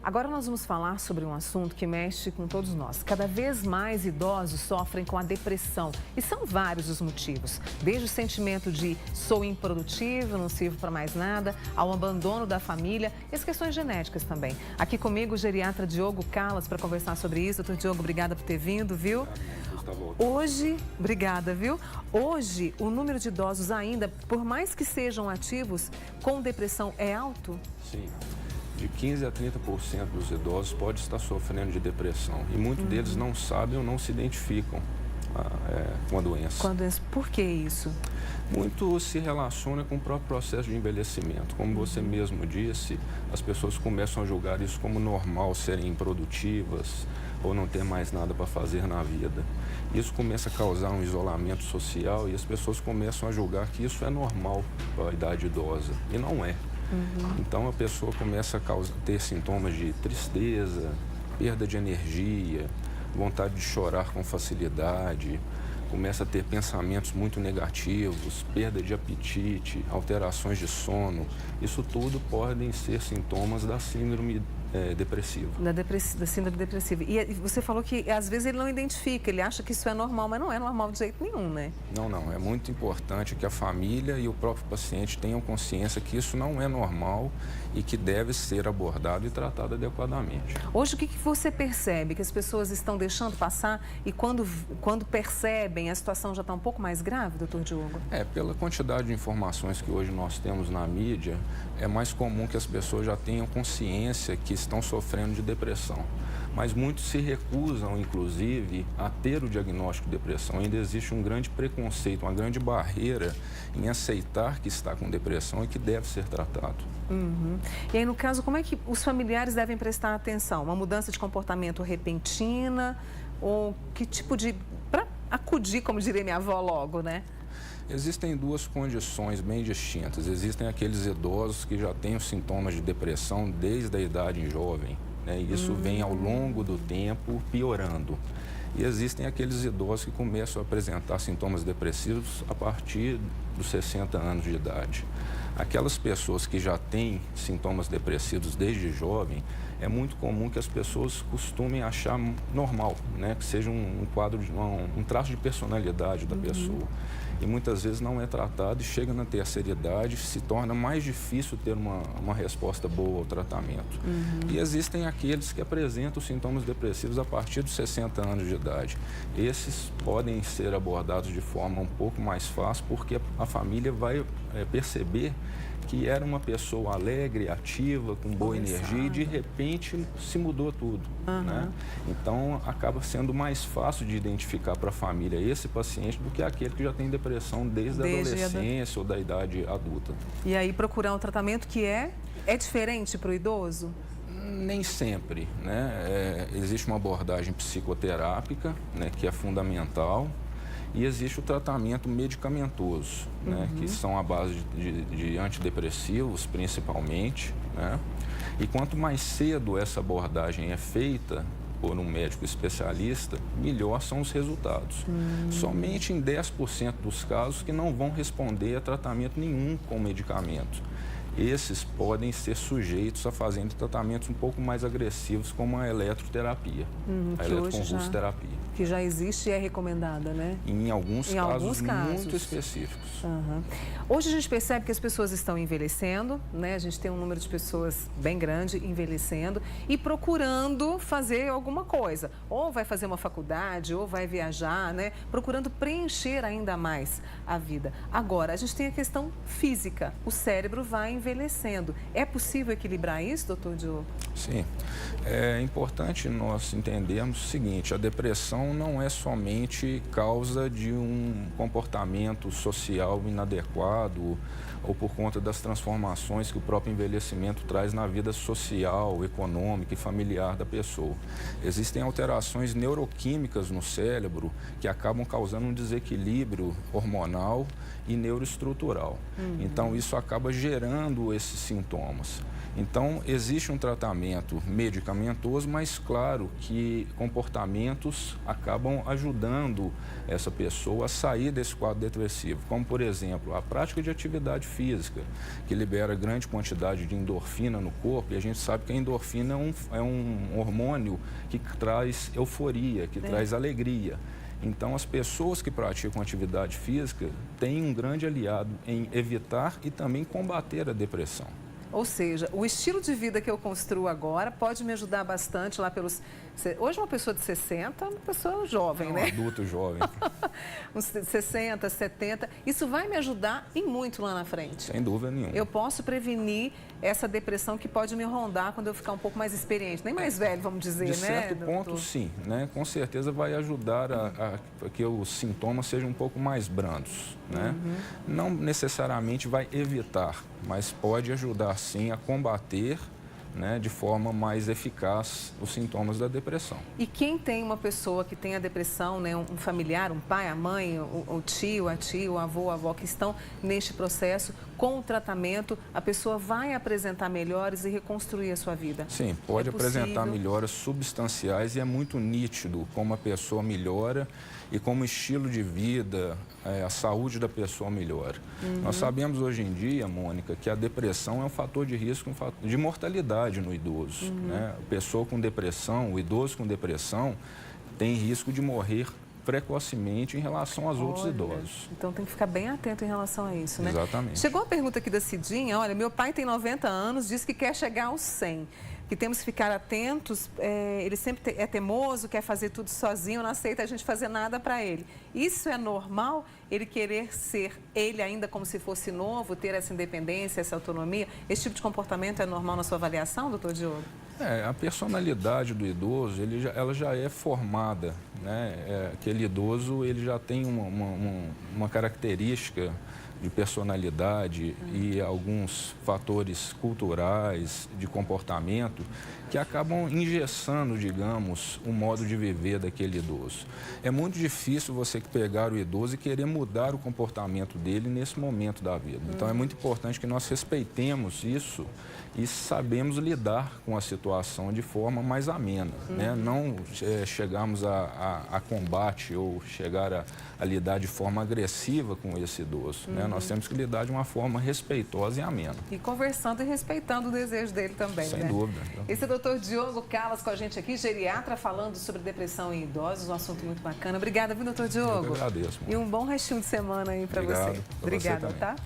Agora nós vamos falar sobre um assunto que mexe com todos nós. Cada vez mais idosos sofrem com a depressão e são vários os motivos. Desde o sentimento de sou improdutivo, não sirvo para mais nada, ao abandono da família e as questões genéticas também. Aqui comigo o geriatra Diogo Callas para conversar sobre isso. Doutor Diogo, obrigada por ter vindo, viu? Hoje, obrigada, viu? Hoje, o número de idosos ainda, por mais que sejam ativos, com depressão é alto? Sim. De 15% a 30% dos idosos pode estar sofrendo de depressão. E muitos deles não sabem ou não se identificam com a doença. Com a doença. Por que isso? Muito se relaciona com o próprio processo de envelhecimento. Como você mesmo disse, as pessoas começam a julgar isso como normal, serem improdutivas ou não ter mais nada para fazer na vida. Isso começa a causar um isolamento social e as pessoas começam a julgar que isso é normal para a idade idosa. E não é. Então a pessoa começa a ter sintomas de tristeza, perda de energia, vontade de chorar com facilidade, começa a ter pensamentos muito negativos, perda de apetite, alterações de sono. Isso tudo podem ser sintomas da síndrome depressiva. Da síndrome depressiva. E você falou que às vezes ele não identifica, ele acha que isso é normal, mas não é normal de jeito nenhum, né? Não. É muito importante que a família e o próprio paciente tenham consciência que isso não é normal e que deve ser abordado e tratado adequadamente. Hoje, o que você percebe? Que as pessoas estão deixando passar e quando percebem, a situação já está um pouco mais grave, doutor Diogo? Pela quantidade de informações que hoje nós temos na mídia, é mais comum que as pessoas já tenham consciência que estão sofrendo de depressão. Mas muitos se recusam, inclusive, a ter o diagnóstico de depressão. Ainda existe um grande preconceito, uma grande barreira em aceitar que está com depressão e que deve ser tratado. E aí, no caso, como é que os familiares devem prestar atenção? Uma mudança de comportamento repentina ou que tipo de... para acudir, como diria minha avó, logo, né? Existem duas condições bem distintas. Existem aqueles idosos que já têm os sintomas de depressão desde a idade jovem, né? E isso vem ao longo do tempo piorando. E existem aqueles idosos que começam a apresentar sintomas depressivos a partir dos 60 anos de idade. Aquelas pessoas que já têm sintomas depressivos desde jovem, é muito comum que as pessoas costumem achar normal, né? Que seja um quadro, um traço de personalidade da pessoa. E muitas vezes não é tratado e chega na terceira idade, se torna mais difícil ter uma resposta boa ao tratamento. E existem aqueles que apresentam sintomas depressivos a partir dos 60 anos de idade. Esses podem ser abordados de forma um pouco mais fácil, porque a família vai perceber que era uma pessoa alegre, ativa, com boa energia e de repente se mudou tudo, né? Então acaba sendo mais fácil de identificar para a família esse paciente do que aquele que já tem depressão desde a adolescência ou da idade adulta. E aí procurar um tratamento que é diferente para o idoso? Nem sempre, né? Existe uma abordagem psicoterápica, né, que é fundamental. E existe o tratamento medicamentoso, né, que são à base de antidepressivos, principalmente, né? E quanto mais cedo essa abordagem é feita por um médico especialista, melhor são os resultados. Somente em 10% dos casos que não vão responder a tratamento nenhum com medicamento. Esses podem ser sujeitos a fazerem tratamentos um pouco mais agressivos, como a eletroterapia, a eletroconvulsoterapia. Que já existe e é recomendada, né? Em alguns casos muito específicos. Hoje a gente percebe que as pessoas estão envelhecendo, né? A gente tem um número de pessoas bem grande envelhecendo e procurando fazer alguma coisa. Ou vai fazer uma faculdade, ou vai viajar, né? Procurando preencher ainda mais a vida. Agora, a gente tem a questão física. O cérebro vai envelhecendo. É possível equilibrar isso, doutor Diogo? Sim. É importante nós entendermos o seguinte: a depressão não é somente causa de um comportamento social inadequado ou por conta das transformações que o próprio envelhecimento traz na vida social, econômica e familiar da pessoa. Existem alterações neuroquímicas no cérebro que acabam causando um desequilíbrio hormonal e neuroestrutural. Então, isso acaba gerando esses sintomas. Então, existe um tratamento medicamentoso, mas claro que comportamentos acabam ajudando essa pessoa a sair desse quadro depressivo, como, por exemplo, a prática de atividade física, que libera grande quantidade de endorfina no corpo, e a gente sabe que a endorfina é um hormônio que traz euforia, que traz alegria. Então, as pessoas que praticam atividade física têm um grande aliado em evitar e também combater a depressão. Ou seja, o estilo de vida que eu construo agora pode me ajudar bastante lá pelos... Hoje uma pessoa de 60 é uma pessoa jovem, né? Um adulto jovem. Uns 60, 70. Isso vai me ajudar e muito lá na frente. Sem dúvida nenhuma. Eu posso prevenir essa depressão que pode me rondar quando eu ficar um pouco mais experiente. Nem mais velho, vamos dizer, né? De certo ponto, sim. Né? Com certeza vai ajudar a que os sintomas sejam um pouco mais brandos. Né? Não necessariamente vai evitar, mas pode ajudar, sim, a combater, né, de forma mais eficaz os sintomas da depressão. E quem tem uma pessoa que tem a depressão, né, um familiar, um pai, a mãe, o tio, a tia, o avô, a avó que estão neste processo, com o tratamento, a pessoa vai apresentar melhores e reconstruir a sua vida? Sim, pode apresentar melhoras substanciais e é muito nítido como a pessoa melhora e como o estilo de vida, a saúde da pessoa melhora. Nós sabemos hoje em dia, Mônica, que a depressão é um fator de risco de mortalidade no idoso. Né? A pessoa com depressão, o idoso com depressão, tem risco de morrer precocemente em relação aos outros idosos. Então tem que ficar bem atento em relação a isso, né? Exatamente. Chegou a pergunta aqui da Cidinha, olha, meu pai tem 90 anos, diz que quer chegar aos 100. Que temos que ficar atentos, ele sempre é teimoso, quer fazer tudo sozinho, não aceita a gente fazer nada para ele. Isso é normal? Ele querer ser ele ainda como se fosse novo, ter essa independência, essa autonomia? Esse tipo de comportamento é normal na sua avaliação, doutor Diogo? A personalidade do idoso, ela já é formada, né? Aquele idoso, ele já tem uma característica de personalidade e alguns fatores culturais, de comportamento, que acabam engessando, digamos, o modo de viver daquele idoso. É muito difícil você pegar o idoso e querer mudar o comportamento dele nesse momento da vida. Então, é muito importante que nós respeitemos isso e sabemos lidar com a situação de forma mais amena, né? Não chegarmos a combate ou chegar a lidar de forma agressiva com esse idoso, né? Nós temos que lidar de uma forma respeitosa e amena. E conversando e respeitando o desejo dele também, Sem né? dúvida. Esse é o doutor Diogo Callas com a gente aqui, geriatra, falando sobre depressão em idosos, um assunto muito bacana. Obrigada, viu, doutor Diogo? Eu que agradeço. E um bom restinho de semana aí para você. Obrigado. Obrigada, tá?